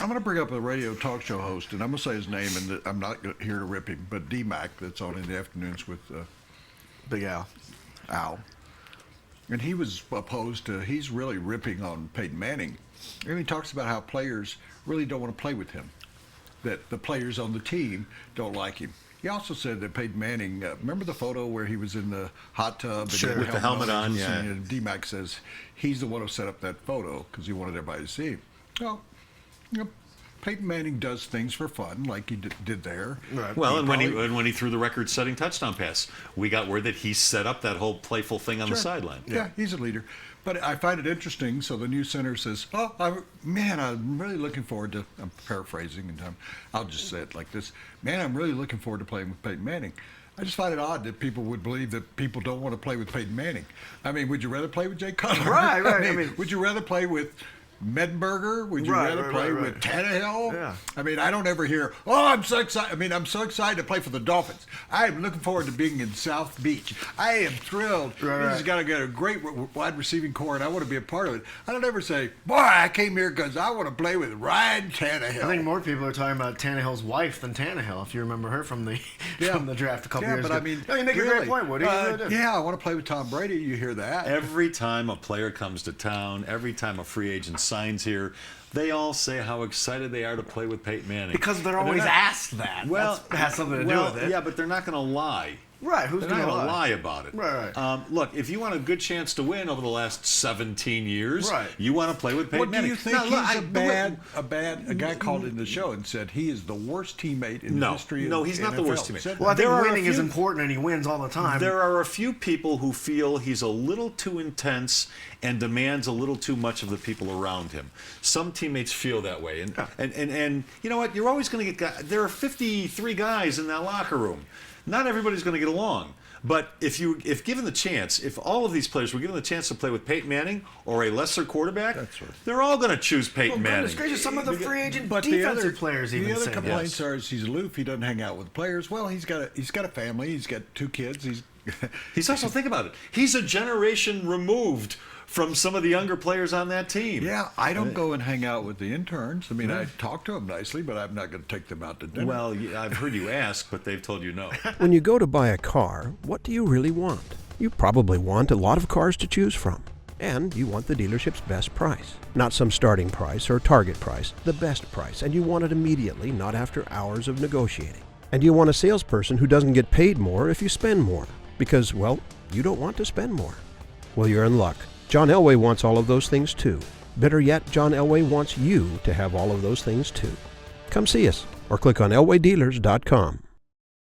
I'm going to bring up a radio talk show host, and I'm going to say his name, and I'm not here to rip him, but D-Mac, that's on in the afternoons with Big Al. And he was opposed to, he's really ripping on Peyton Manning. And he talks about how players really don't want to play with him, that the players on the team don't like him. He also said that Peyton Manning, remember the photo where he was in the hot tub? Sure, with the helmet on, yeah. And D-Mac says he's the one who set up that photo because he wanted everybody to see him. Well, Peyton Manning does things for fun, like he did there. Right. Well, and when he threw the record-setting touchdown pass, we got word that he set up that whole playful thing on the sideline. Yeah, he's a leader. But I find it interesting. So the new center says, I'm really looking forward to, I'm paraphrasing, and I'll just say it like this. Man, I'm really looking forward to playing with Peyton Manning. I just find it odd that people would believe that people don't want to play with Peyton Manning. I mean, would you rather play with Jay Cutler? Right. I mean, would you rather play with Mettenberger? Would you rather play with Tannehill? Yeah. I mean, I don't ever hear, I'm so excited. I mean, I'm so excited to play for the Dolphins. I am looking forward to being in South Beach. I am thrilled. This has got to get a great wide receiving core, and I want to be a part of it. I don't ever say, boy, I came here because I want to play with Ryan Tannehill. I think more people are talking about Tannehill's wife than Tannehill, if you remember her from the draft a couple years ago. I mean, you make a great point, Woody. I want to play with Tom Brady. You hear that? Every time a player comes to town, every time a free agent signs here, they all say how excited they are to play with Peyton Manning. Because they're always asked that. Well, that has something to do with it. Yeah, but they're not going to lie. Right, They're not going to lie about it. Right. Look, if you want a good chance to win over the last 17 years, you want to play with Peyton Do Manning. you think a guy called in the show and said he is the worst teammate in the history of the NFL? No, he's not the worst teammate. Well, I think winning is important, and he wins all the time. There are a few people who feel he's a little too intense and demands a little too much of the people around him. Some teammates feel that way. And you know what? You're always going to get... There are 53 guys in that locker room. Not everybody's going to get along. But if given the chance, if all of these players were given the chance to play with Peyton Manning or a lesser quarterback, they're all going to choose Peyton Manning. Goodness gracious, some of the free agent defensive players even say the other complaints are he's aloof. He doesn't hang out with players. Well, he's got a family. He's got 2 kids. He's also, think about it, he's a generation removed from some of the younger players on that team. Yeah, I don't go and hang out with the interns. I mean, I talk to them nicely, but I'm not going to take them out to dinner. Well, I've heard you ask, but they've told you no. When you go to buy a car, what do you really want? You probably want a lot of cars to choose from. And you want the dealership's best price. Not some starting price or target price, the best price. And you want it immediately, not after hours of negotiating. And you want a salesperson who doesn't get paid more if you spend more. Because, well, you don't want to spend more. Well, you're in luck. John Elway wants all of those things too. Better yet, John Elway wants you to have all of those things too. Come see us or click on elwaydealers.com.